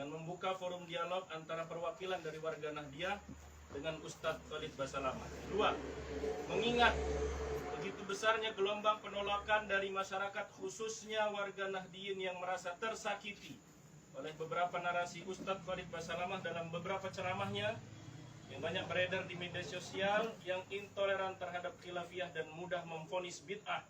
dengan membuka forum dialog antara perwakilan dari warga Nahdiyah dengan Ustadz Khalid Basalamah. 2. Mengingat begitu besarnya gelombang penolakan dari masyarakat, khususnya warga Nahdiyin yang merasa tersakiti oleh beberapa narasi Ustadz Khalid Basalamah dalam beberapa ceramahnya yang banyak beredar di media sosial, yang intoleran terhadap khilafiyah dan mudah memvonis bid'ah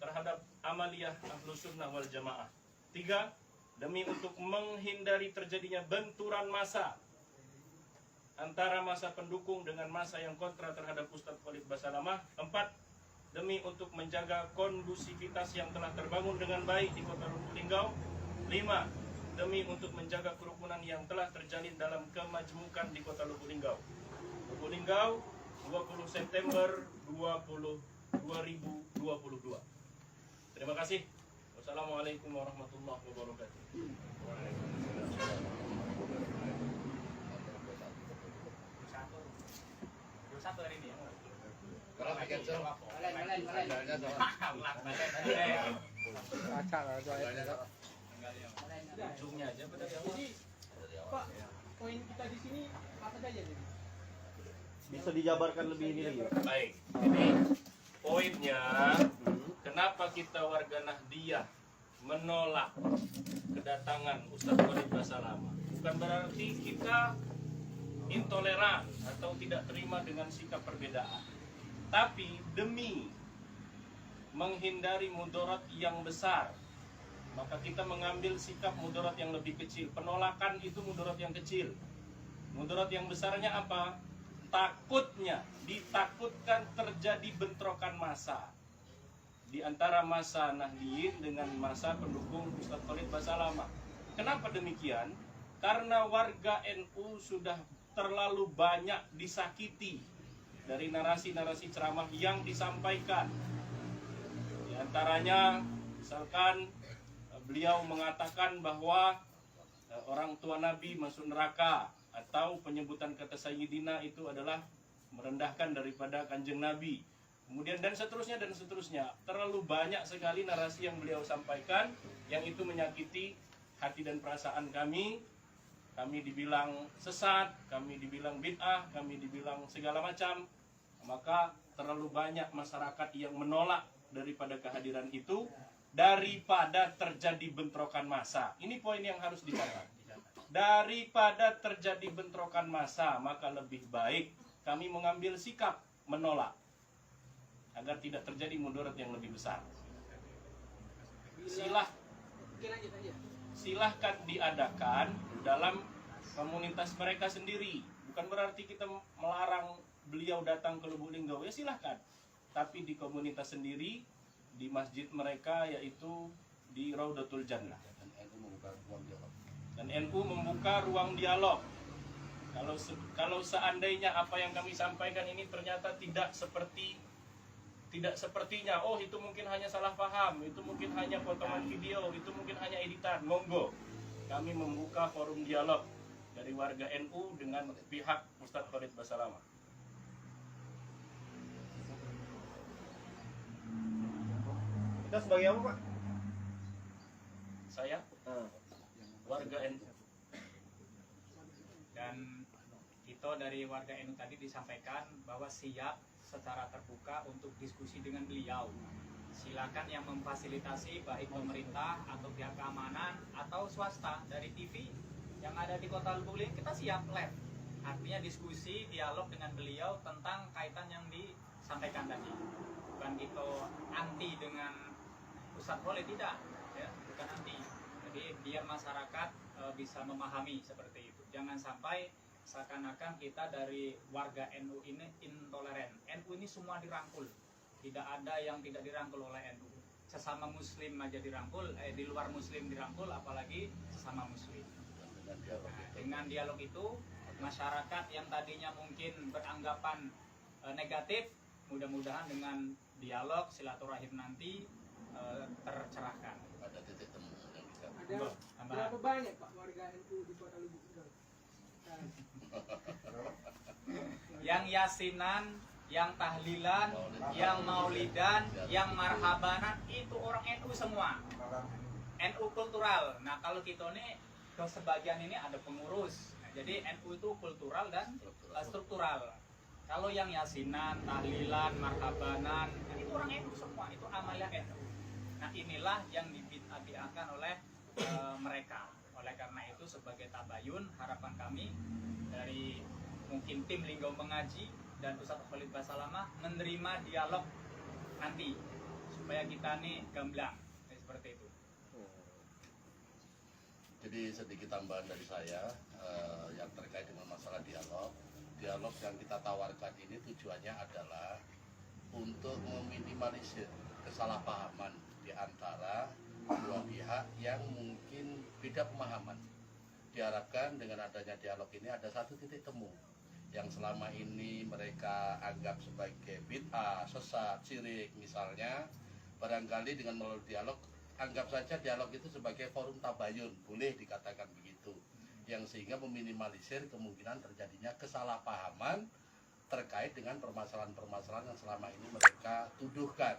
terhadap amaliyah Ahlus Sunnah wal Jamaah. 3. Demi untuk menghindari terjadinya benturan massa antara massa pendukung dengan massa yang kontra terhadap Ustadz Khalid Basalamah. 4. Demi untuk menjaga kondusivitas yang telah terbangun dengan baik di Kota Lubuk Linggau. 5. Demi untuk menjaga kerukunan yang telah terjalin dalam kemajmukan di Kota Lubuk Linggau. Lubuk Linggau, 20 September 2022. Terima kasih. Wassalamualaikum warahmatullahi wabarakatuh. Satu hari ini ya. Kalau bikin serba, Ujungnya aja pada Jadi, Pak, poin kita di sini apa saja jadi? Bisa dijabarkan lebih ini lagi. baik. Ini poinnya, kenapa kita warga Nahdiyah menolak kedatangan Ustadz Khalid Basalamah. Bukan berarti kita intoleran atau tidak terima dengan sikap perbedaan, tapi demi menghindari mudarat yang besar, maka kita mengambil sikap mudarat yang lebih kecil. Penolakan itu mudarat yang kecil. Mudarat yang besarnya apa? Takutnya, ditakutkan terjadi bentrokan massa di antara massa Nahdiyin dengan massa pendukung Ustadz Khalid Basalamah. Kenapa demikian? Karena warga NU sudah terlalu banyak disakiti dari narasi-narasi ceramah yang disampaikan. Di antaranya, misalkan beliau mengatakan bahwa orang tua Nabi masuk neraka, atau penyebutan kata Sayyidina itu adalah merendahkan daripada kanjeng Nabi. Kemudian dan seterusnya dan seterusnya. Terlalu banyak sekali narasi yang beliau sampaikan yang itu menyakiti hati dan perasaan kami. Kami dibilang sesat, kami dibilang bid'ah, kami dibilang segala macam. Maka terlalu banyak masyarakat yang menolak daripada kehadiran itu, daripada terjadi bentrokan massa. Ini poin yang harus dicatat. Daripada terjadi bentrokan massa, maka lebih baik kami mengambil sikap menolak agar tidak terjadi mudarat yang lebih besar. Silahkan diadakan dalam komunitas mereka sendiri. Bukan berarti kita melarang beliau datang ke Lubuk Linggau, ya silahkan. Tapi di komunitas sendiri, di masjid mereka, yaitu di Raudatul Jannah. Dan NU membuka ruang dialog. Kalau seandainya apa yang kami sampaikan ini ternyata tidak sepertinya, oh itu mungkin hanya salah paham, itu mungkin hanya potongan video, itu mungkin hanya editan, monggo. Kami membuka forum dialog dari warga NU dengan pihak Ustadz Khalid Basalamah. Kita sebagai apa, Pak? Saya warga NU. Dan kita dari warga NU tadi disampaikan bahwa siap secara terbuka untuk diskusi dengan beliau. Silakan yang memfasilitasi baik pemerintah atau pihak keamanan atau swasta dari TV yang ada di Kota Lubuk Linggau, kita siap live. Artinya diskusi, dialog dengan beliau tentang kaitan yang disampaikan tadi. Bukan kita anti dengan Ustadz Khalid, tidak, ya, bukan anti. Jadi biar masyarakat bisa memahami seperti itu. Jangan sampai seakan-akan kita dari warga NU ini intoleran. NU ini semua dirangkul. Tidak ada yang tidak dirangkul oleh NU. Sesama muslim aja dirangkul, di luar muslim dirangkul, apalagi sesama muslim. Nah, dengan dialog itu, masyarakat yang tadinya mungkin beranggapan negatif, mudah-mudahan dengan dialog silaturahim nanti tercerahkan. Ada titik temu yang bisa. Ada berapa banyak Pak warga NU di Kota Lubuk Linggau? Yang yasinan, yang tahlilan, yang maulidan, yang marhabanan, itu orang NU semua. NU kultural. Nah kalau kita ini ke sebagian ini ada pengurus. Nah, jadi NU itu kultural dan struktural. Kalau yang yasinan, tahlilan, marhabanan, nah itu orang NU semua, itu amalia NU. Nah inilah yang dibid'ahkan oleh mereka. Oleh karena itu sebagai tabayun, harapan kami dari mungkin tim Linggau Mengaji dan Ustadz Khalid Basalamah menerima dialog nanti supaya kita nih gamblang seperti itu. Jadi sedikit tambahan dari saya yang terkait dengan masalah dialog. Dialog yang kita tawarkan ini tujuannya adalah untuk meminimalisir kesalahpahaman di antara dua pihak yang mungkin beda pemahaman. Diharapkan dengan adanya dialog ini ada satu titik temu yang selama ini mereka anggap sebagai bid'ah, sesat, syirik misalnya. Barangkali dengan melalui dialog, anggap saja dialog itu sebagai forum tabayun, boleh dikatakan begitu, yang sehingga meminimalisir kemungkinan terjadinya kesalahpahaman terkait dengan permasalahan-permasalahan yang selama ini mereka tuduhkan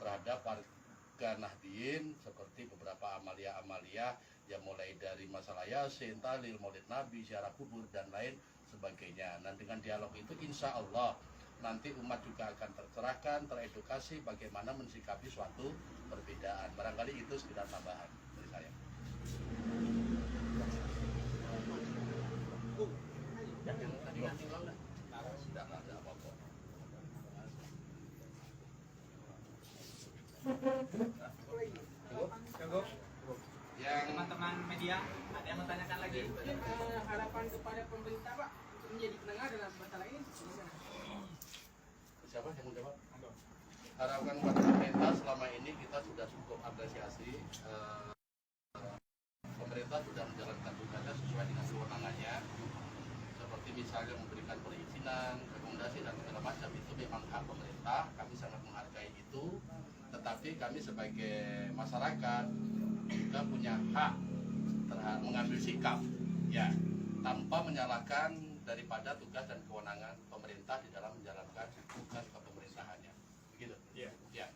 terhadap warga Nahdien, seperti beberapa amalia-amalia yang mulai dari masalah Yasin, Tahlil, Maulid Nabi, ziarah kubur dan lain sebagainya. Nah dengan dialog itu insya Allah nanti umat juga akan tercerahkan, teredukasi bagaimana mensikapi suatu perbedaan. Barangkali itu sekedar tambahan dari saya. Yang tadi ngasih ulang dah? Sudah ada apa-apa. Cukup. Yang Teman-teman media, ada yang mau tanyakan lagi? Harapan kepada pemerintah Pak untuk menjadi penengah dalam masalah ini. siapa yang menjawab? Harapan buat pemerintah selama ini kita sudah cukup apresiasi. Pemerintah sudah menjalankan tugasnya sesuai dengan kewenangannya, seperti misalnya memberikan perizinan, rekomendasi dan segala macam. Itu memang hak pemerintah, kami sangat menghargai itu. Tetapi kami sebagai masyarakat juga punya hak terhadap mengambil sikap, ya, tanpa menyalahkan daripada tugas dan kewenangan pemerintah di dalam menjalankan tugas kepemerintahannya. Begitu. Iya. Ya.